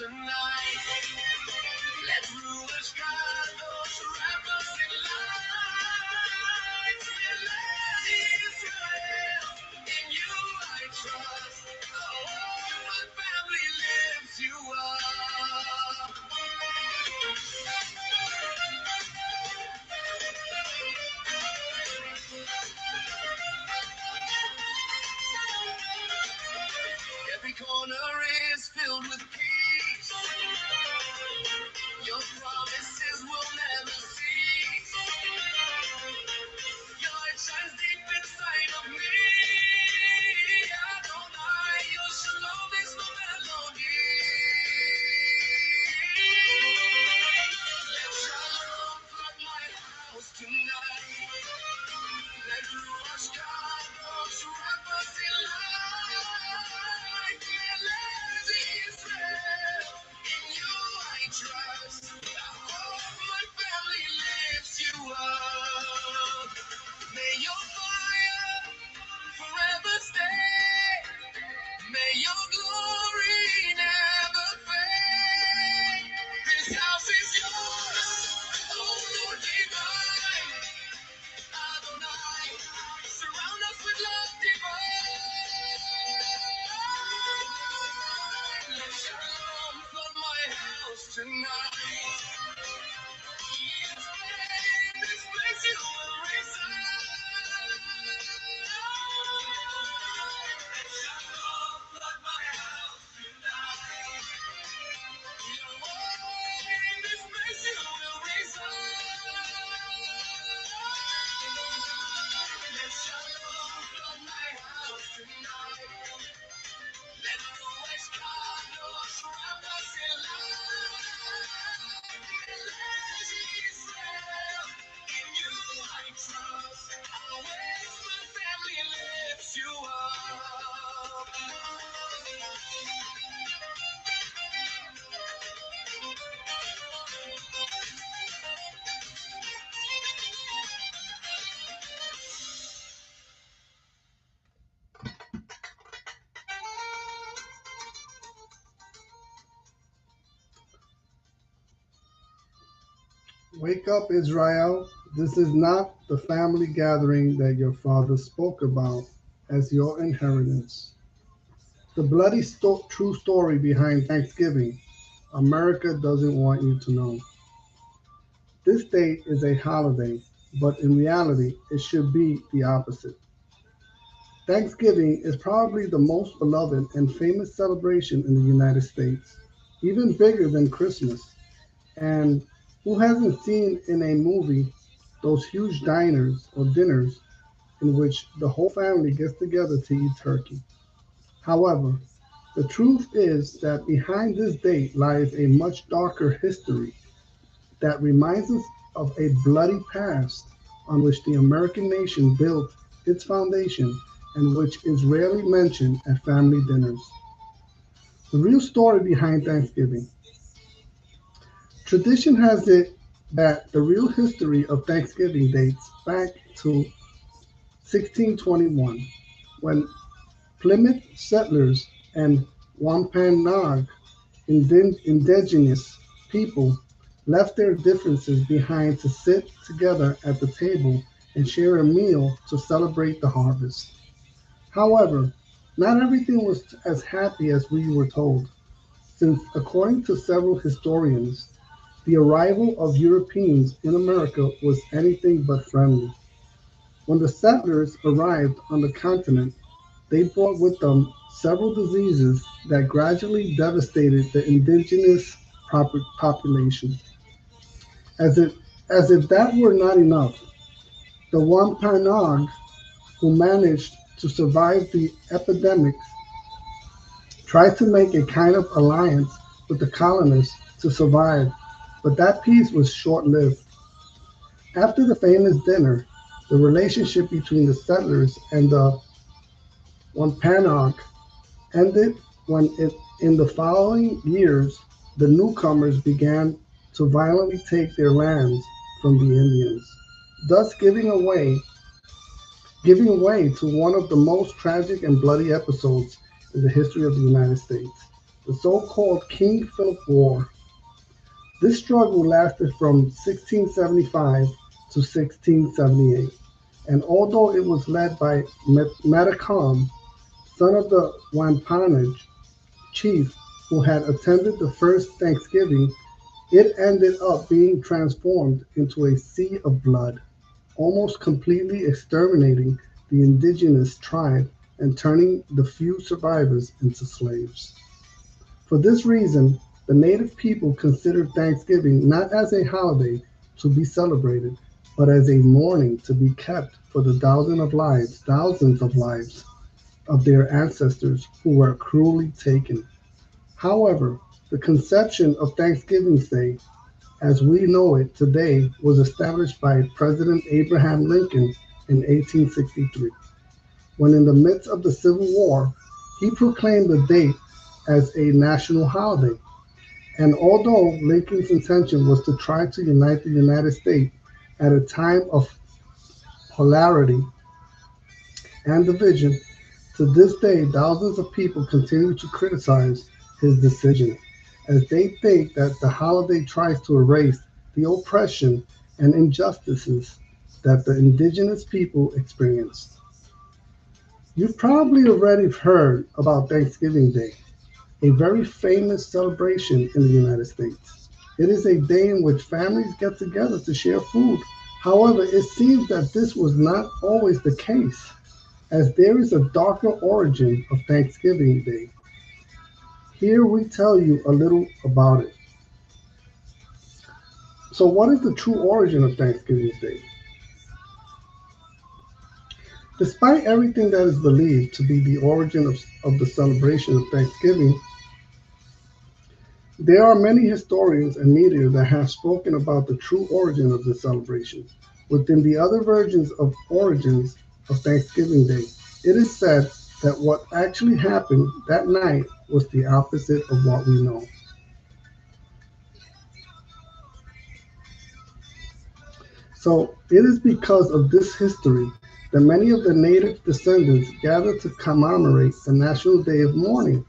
tonight. Let rulers guide those who wrap us in light. Let Israel, in you I trust. Oh, my family lifts you up. Every corner is filled with peace. Your promises will never cease. Your light shines deep inside of me. Adonai, your shalom is my melody. Let shalom flood my house tonight. Let Ruach Kadosh wrap us in light. Let Israel, in you I trust. All my family lifts you up. May your fire forever stay. May your glory never fade. This house is yours, oh Lord divine. Adonai, surround us with love divine. Let shalom flood my house tonight. In this place you will reside. Let shalom flood my house tonight. In this place you will reside. Let shalom flood my house tonight. Let the Ruach Kadosh wrap us in light. Let Israel, in you I trust. Always my family lifts you up. Wake up, Israel. This is not the family gathering that your father spoke about as your inheritance. The bloody true story behind Thanksgiving, America doesn't want you to know. This date is a holiday, but in reality, it should be the opposite. Thanksgiving is probably the most beloved and famous celebration in the United States, even bigger than Christmas. And who hasn't seen in a movie those huge diners or dinners in which the whole family gets together to eat turkey? However, the truth is that behind this date lies a much darker history that reminds us of a bloody past on which the American nation built its foundation and which is rarely mentioned at family dinners. The real story behind Thanksgiving. Tradition has it that the real history of Thanksgiving dates back to 1621, when Plymouth settlers and Wampanoag indigenous people left their differences behind to sit together at the table and share a meal to celebrate the harvest. However, not everything was as happy as we were told, since, according to several historians, the arrival of Europeans in America was anything but friendly. When the settlers arrived on the continent, they brought with them several diseases that gradually devastated the indigenous population. As if, as if that were not enough, the Wampanoag, who managed to survive the epidemics, tried to make a kind of alliance with the colonists to survive, but that peace was short lived. After the famous dinner, the relationship between the settlers and the Wampanoag ended when in the following years the newcomers began to violently take their lands from the Indians, thus giving way to one of the most tragic and bloody episodes in the history of the United States. the so-called King Philip War. This struggle lasted from 1675 to 1678, and although it was led by Matacom, son of the Wampanoag chief who had attended the first Thanksgiving, it ended up being transformed into a sea of blood, almost completely exterminating the indigenous tribe and turning the few survivors into slaves. For this reason, the native people considered Thanksgiving not as a holiday to be celebrated, but as a mourning to be kept for the thousands of lives of their ancestors who were cruelly taken. However, the conception of Thanksgiving Day as we know it today was established by President Abraham Lincoln in 1863, when in the midst of the Civil War, he proclaimed the date as a national holiday. And although Lincoln's intention was to try to unite the United States at a time of polarity and division, to this day thousands of people continue to criticize his decision, as they think that the holiday tries to erase the oppression and injustices that the indigenous people experienced. You've probably already heard about Thanksgiving Day, a very famous celebration in the United States. It is a day in which families get together to share food. However, it seems that this was not always the case, as there is a darker origin of Thanksgiving Day. Here we tell you a little about it. So, what is the true origin of Thanksgiving Day? Despite everything that is believed to be the origin of the celebration of Thanksgiving, there are many historians and media that have spoken about the true origin of the celebration. Within the other versions of origins of Thanksgiving Day, it is said that what actually happened that night was the opposite of what we know. So it is because of this history that many of the native descendants gather to commemorate the National Day of Mourning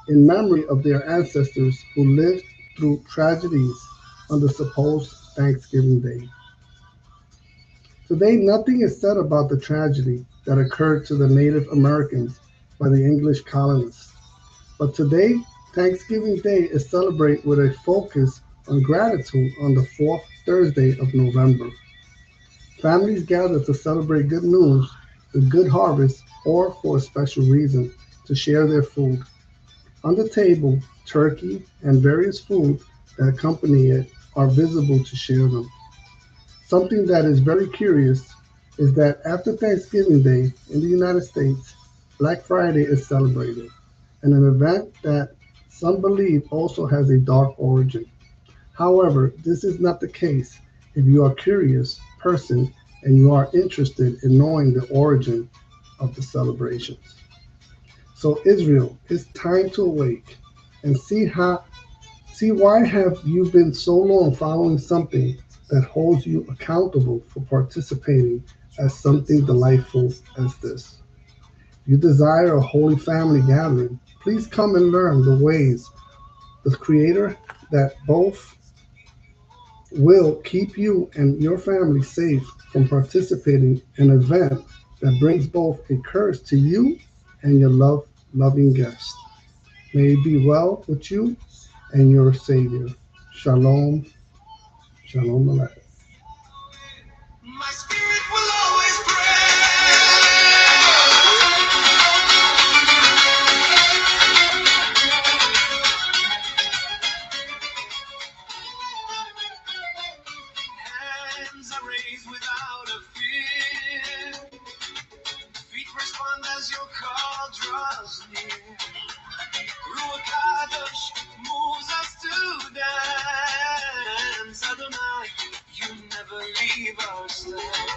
in memory of their ancestors who lived through tragedies on the supposed Thanksgiving Day. Today, nothing is said about the tragedy that occurred to the Native Americans by the English colonists. But today, Thanksgiving Day is celebrated with a focus on gratitude on the fourth Thursday of November. Families gather to celebrate good news, the good harvest, or for a special reason, to share their food. On the table, turkey and various food that accompany it are visible to share them. Something that is very curious is that after Thanksgiving Day in the United States, Black Friday is celebrated, and an event that some believe also has a dark origin. However, this is not the case if you are a curious person and you are interested in knowing the origin of the celebrations. So Israel, it's time to awake and see why have you been so long following something that holds you accountable for participating as something delightful as this. If you desire a holy family gathering, please come and learn the ways the Creator that both will keep you and your family safe from participating in an event that brings both a curse to you and your loving guest. May it be well with you and your Savior. Shalom, shalom aleichem. My spirit will always pray. Hands are raised without a fear. Feet respond as your call draws near. Ruach Kadosh moves us to dance. Adonai, you never leave our side.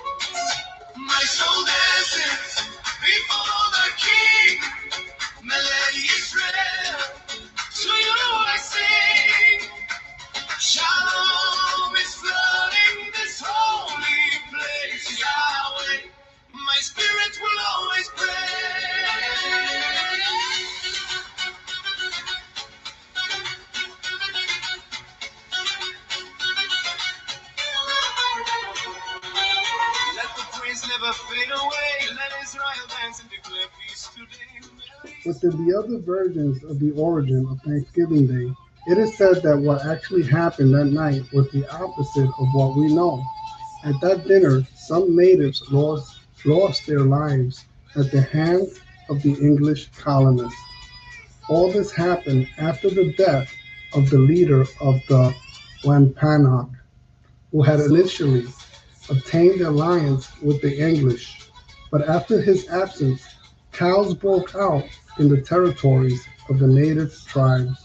Within the other versions of the origin of Thanksgiving Day, it is said that what actually happened that night was the opposite of what we know. At that dinner, some natives lost their lives at the hands of the English colonists. All this happened after the death of the leader of the Wampanoag, who had initially obtained alliance with the English. But after his absence, cows broke out in the territories of the native tribes.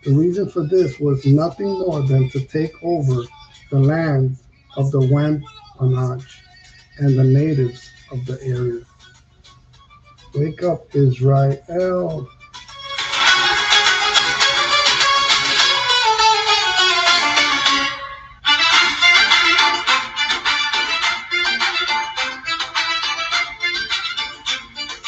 The reason for this was nothing more than to take over the lands of the Wampanoag and the natives of the area. Wake up, Israel.